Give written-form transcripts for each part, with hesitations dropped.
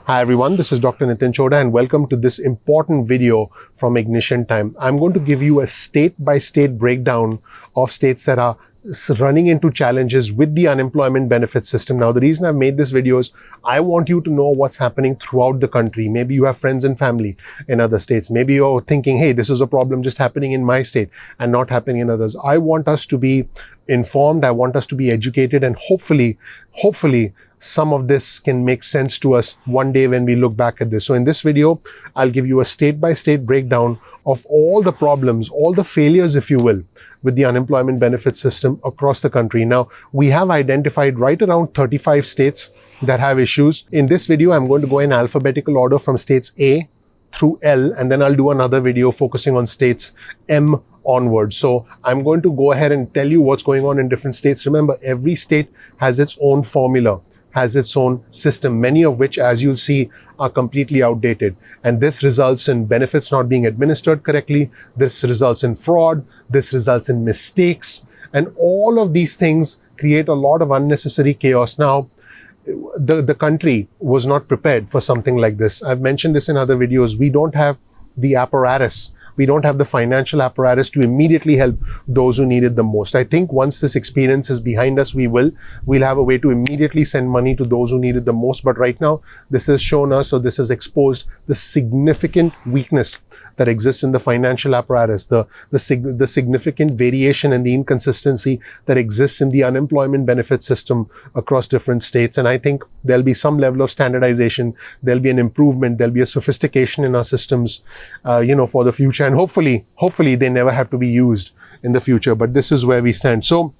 Hi everyone, this is Dr. Nitin Chhoda and welcome to this important video from Ignition Time. I'm going to give you a state-by-state breakdown of states that are running into challenges with the unemployment benefit system. Now, the reason I've made this video is I want you to know what's happening throughout the country. Maybe you have friends and family in other states. Maybe you're thinking, hey, this is a problem just happening in my state and not happening in others. I want us to be informed. I want us to be educated, and hopefully, some of this can make sense to us one day when we look back at this. So in this video, I'll give you a state-by-state breakdown of all the problems, all the failures, if you will, with the unemployment benefit system across the country. Now, we have identified right around 35 states that have issues. In this video, I'm going to go in alphabetical order from states A through L, and then I'll do another video focusing on states M onward. So I'm going to go ahead and tell you what's going on in different states. Remember, every state has its own formula, has its own system, many of which, as you'll see, are completely outdated. And this results in benefits not being administered correctly. This results in fraud. This results in mistakes. And all of these things create a lot of unnecessary chaos. Now, the country was not prepared for something like this. I've mentioned this in other videos. We don't have the apparatus. We don't have the financial apparatus to immediately help those who need it the most. I think once this experience is behind us, we'll have a way to immediately send money to those who need it the most. But right now, this has shown us, or this has exposed the significant weakness that exists in the financial apparatus, the significant variation and the inconsistency that exists in the unemployment benefit system across different states. And I think there'll be some level of standardization, there'll be an improvement, there'll be a sophistication in our systems, for the future. And hopefully they never have to be used in the future. But this is where we stand. So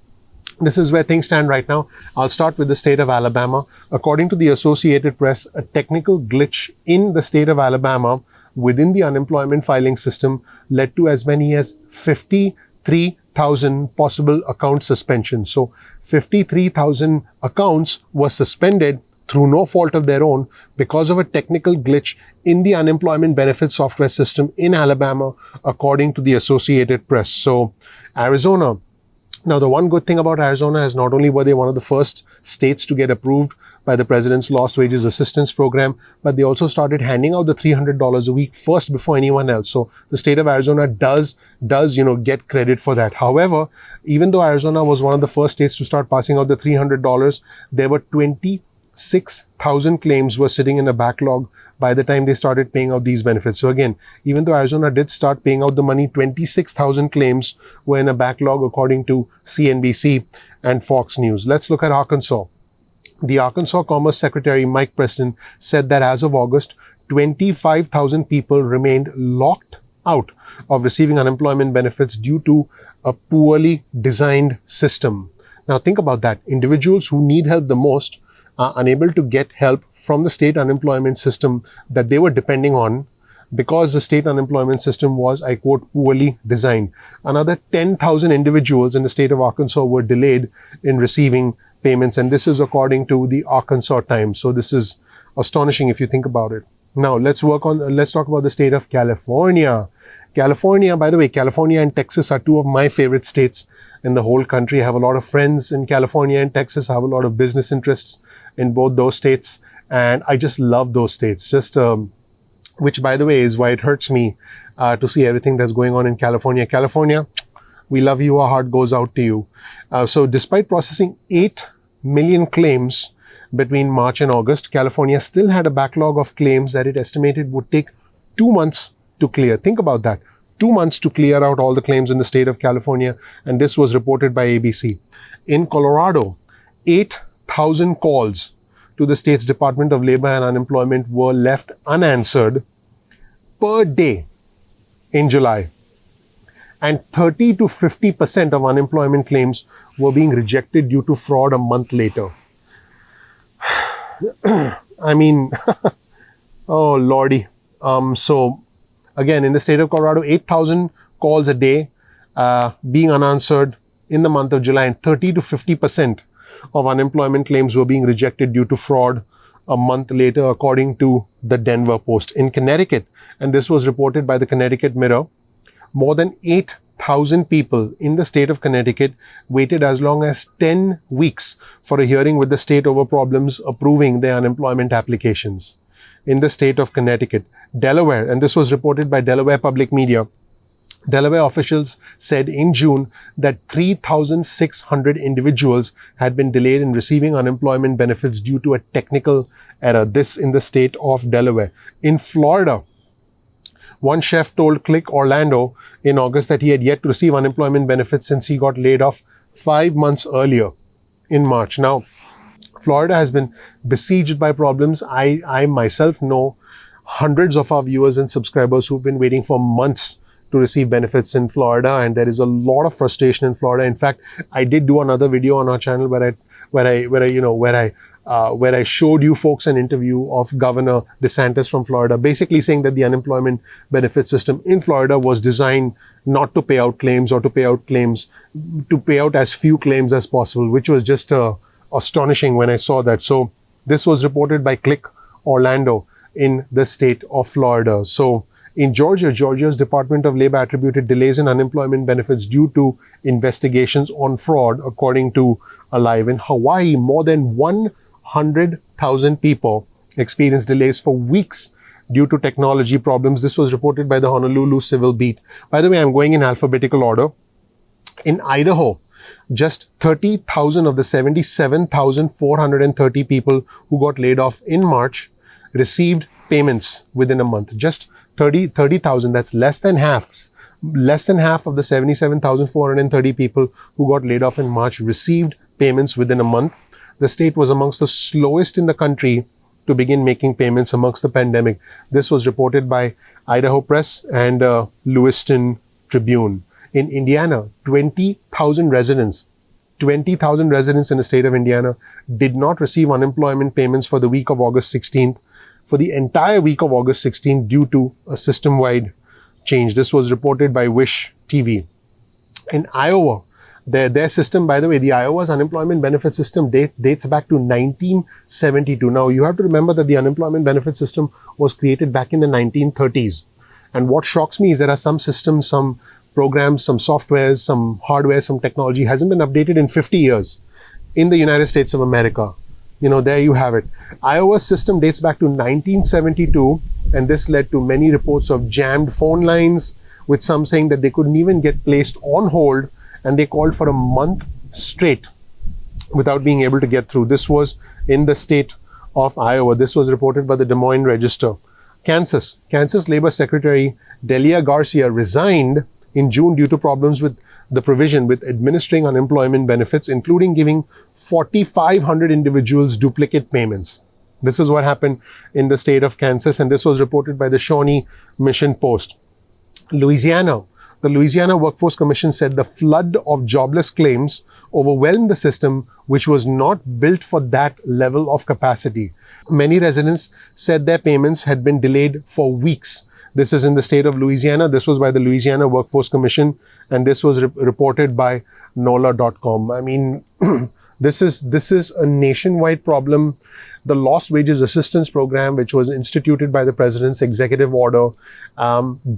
this is where things stand right now. I'll start with the state of Alabama. According to the Associated Press, a technical glitch in the state of Alabama within the unemployment filing system led to as many as 53,000 possible account suspensions. So 53,000 accounts were suspended through no fault of their own because of a technical glitch in the unemployment benefit software system in Alabama, according to the Associated Press. So Arizona. Now, the one good thing about Arizona is not only were they one of the first states to get approved by the President's Lost Wages Assistance Program, but they also started handing out the $300 a week first before anyone else. So the state of Arizona does get credit for that. However, even though Arizona was one of the first states to start passing out the $300, there were 26,000 claims were sitting in a backlog by the time they started paying out these benefits. So again, even though Arizona did start paying out the money, 26,000 claims were in a backlog, according to CNBC and Fox News. Let's look at Arkansas. The Arkansas Commerce Secretary, Mike Preston, said that as of August, 25,000 people remained locked out of receiving unemployment benefits due to a poorly designed system. Now think about that. Individuals who need help the most are unable to get help from the state unemployment system that they were depending on because the state unemployment system was, I quote, poorly designed. Another 10,000 individuals in the state of Arkansas were delayed in receiving payments, and this is according to the Arkansas Times. So this is astonishing if you think about it. Now let's talk about the state of California. California, by the way, California and Texas are two of my favorite states in the whole country. I have a lot of friends in California and Texas. I have a lot of business interests in both those states, and I just love those states. Which, by the way, is why it hurts me to see everything that's going on in California. California, we love you. Our heart goes out to you. So despite processing 8 million claims between March and August, California still had a backlog of claims that it estimated would take 2 months to clear. Think about that. 2 months to clear out all the claims in the state of California. And this was reported by ABC. In Colorado, 8,000 calls to the state's Department of Labor and Unemployment were left unanswered per day in July. And 30 to 50% of unemployment claims were being rejected due to fraud a month later. I mean, oh Lordy. So again, in the state of Colorado, 8,000 calls a day being unanswered in the month of July, and 30 to 50% of unemployment claims were being rejected due to fraud a month later, according to the Denver Post. In Connecticut, and this was reported by the Connecticut Mirror, more than 8,000 people in the state of Connecticut waited as long as 10 weeks for a hearing with the state over problems approving their unemployment applications. in the state of Connecticut. Delaware, and this was reported by Delaware Public Media, Delaware officials said in June that 3,600 individuals had been delayed in receiving unemployment benefits due to a technical error. This in the state of Delaware. In Florida, one chef told Click Orlando in August that he had yet to receive unemployment benefits since he got laid off 5 months earlier in March. Now, Florida has been besieged by problems. I myself know hundreds of our viewers and subscribers who've been waiting for months to receive benefits in Florida, and there is a lot of frustration in Florida. In fact, I did do another video on our channel where I showed you folks an interview of Governor DeSantis from Florida, basically saying that the unemployment benefit system in Florida was designed not to pay out claims or to pay out as few claims as possible, which was just astonishing when I saw that. So this was reported by Click Orlando in the state of Florida. So in Georgia's Department of Labor attributed delays in unemployment benefits due to investigations on fraud, according to Alive. In Hawaii, more than 100,000 people experienced delays for weeks due to technology problems. This was reported by the Honolulu Civil Beat. By the way, I'm going in alphabetical order. In Idaho, just 30,000 of the 77,430 people who got laid off in March received payments within a month. Just 30,000, that's less than half of the 77,430 people who got laid off in March received payments within a month. The state was amongst the slowest in the country to begin making payments amongst the pandemic. This was reported by Idaho Press and Lewiston Tribune. In Indiana, 20,000 residents in the state of Indiana did not receive unemployment payments for the week of August 16th. For the entire week of August 16 due to a system-wide change. This was reported by Wish TV. In Iowa, their system, by the way, the Iowa's unemployment benefit system dates back to 1972. Now, you have to remember that the unemployment benefit system was created back in the 1930s. And what shocks me is there are some systems, some programs, some softwares, some hardware, some technology hasn't been updated in 50 years in the United States of America. There you have it. Iowa's system dates back to 1972, and this led to many reports of jammed phone lines, with some saying that they couldn't even get placed on hold, and they called for a month straight without being able to get through. This was in the state of Iowa. This was reported by the Des Moines Register. Kansas Labor Secretary Delia Garcia resigned in June due to problems with the provision with administering unemployment benefits, including giving 4,500 individuals duplicate payments. This is what happened in the state of Kansas, and this was reported by the Shawnee Mission Post. Louisiana. The Louisiana Workforce Commission said the flood of jobless claims overwhelmed the system, which was not built for that level of capacity. Many residents said their payments had been delayed for weeks. This is in the state of Louisiana. This was by the Louisiana Workforce Commission, and this was reported by NOLA.com. I mean, this is a nationwide problem. The Lost Wages Assistance Program, which was instituted by the President's executive order,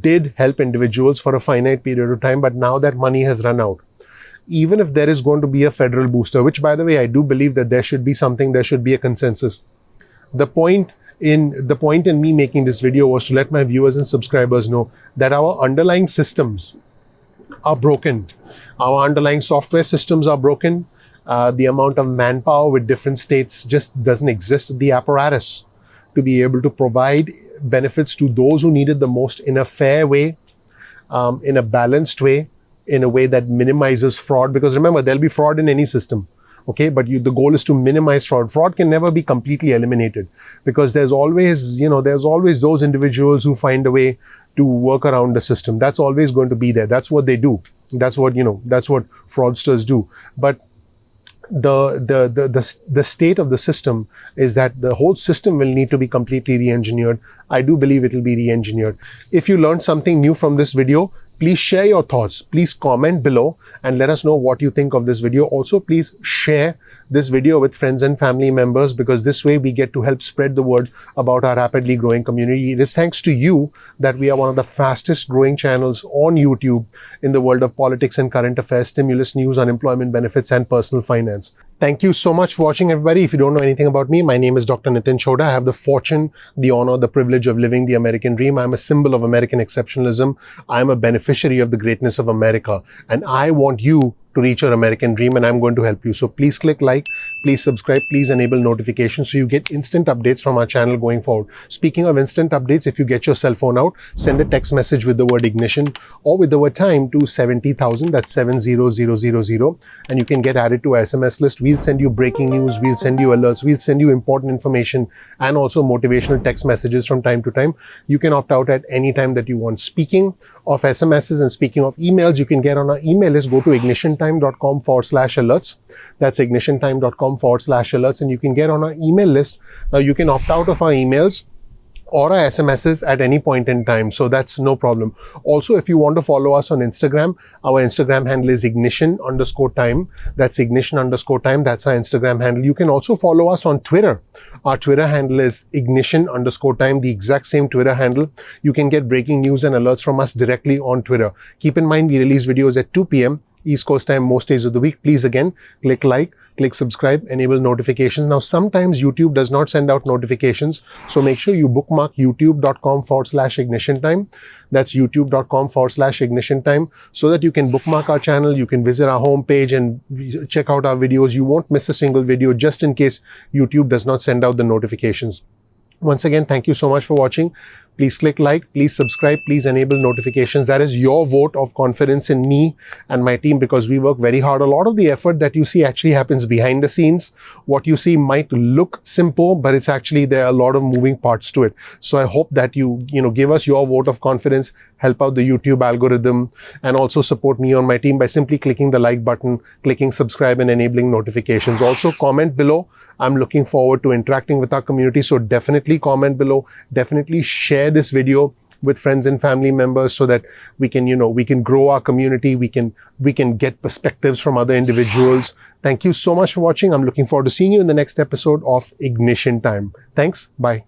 did help individuals for a finite period of time, but now that money has run out. Even if there is going to be a federal booster, which, by the way, I do believe that there should be a consensus. The point in me making this video was to let my viewers and subscribers know that our underlying systems are broken. Our underlying software systems are broken. The amount of manpower with different states just doesn't exist. The apparatus to be able to provide benefits to those who need it the most in a fair way, in a balanced way, in a way that minimizes fraud. Because remember, there'll be fraud in any system. Okay, but the goal is to minimize fraud. Fraud can never be completely eliminated, because there's always those individuals who find a way to work around the system. That's always going to be there. That's what they do. That's what fraudsters do. But the state of the system is that the whole system will need to be completely re-engineered. I do believe it will be re-engineered. If you learned something new from this video, please share your thoughts. Please comment below and let us know what you think of this video. Also, please share this video with friends and family members, because this way we get to help spread the word about our rapidly growing community. It is thanks to you that we are one of the fastest growing channels on YouTube in the world of politics and current affairs, stimulus news, unemployment benefits, and personal finance. Thank you so much for watching, everybody. If you don't know anything about me, my name is Dr. Nitin Chhoda. I have the fortune, the honor, the privilege of living the American dream. I'm a symbol of American exceptionalism. I'm a beneficiary of the greatness of America. And I want you to reach your American dream, and I'm going to help you. So please click like, please subscribe, please enable notifications so you get instant updates from our channel going forward. Speaking of instant updates, if you get your cell phone out, send a text message with the word ignition or with the word time to 70,000, that's 70000, and you can get added to our SMS list. We'll send you breaking news, we'll send you alerts, we'll send you important information and also motivational text messages from time to time. You can opt out at any time that you want. Speaking of SMSs and speaking of emails, you can get on our email list. Go to ignitiontime.com/alerts. That's ignitiontime.com/alerts, and you can get on our email list. Now you can opt out of our emails or our SMSs at any point in time. So that's no problem. Also, if you want to follow us on Instagram, our Instagram handle is ignition_time. That's ignition_time. That's our Instagram handle. You can also follow us on Twitter. Our Twitter handle is ignition_time, the exact same Twitter handle. You can get breaking news and alerts from us directly on Twitter. Keep in mind, we release videos at 2 p.m. East Coast time most days of the week. Please again, click like, click subscribe, enable notifications. Now, sometimes YouTube does not send out notifications. So make sure you bookmark youtube.com/ignition time. That's youtube.com/ignition time, so that you can bookmark our channel. You can visit our homepage and check out our videos. You won't miss a single video, just in case YouTube does not send out the notifications. Once again, thank you so much for watching. Please click like, please subscribe, please enable notifications. That is your vote of confidence in me and my team, because we work very hard. A lot of the effort that you see actually happens behind the scenes. What you see might look simple, but it's actually, there are a lot of moving parts to it. So I hope that you give us your vote of confidence, help out the YouTube algorithm, and also support me on my team by simply clicking the like button, clicking subscribe, and enabling notifications. Also, comment below. I'm looking forward to interacting with our community. So definitely comment below. Definitely share this video with friends and family members so that we can, we can grow our community. We can get perspectives from other individuals. Thank you so much for watching. I'm looking forward to seeing you in the next episode of Ignition Time. Thanks. Bye.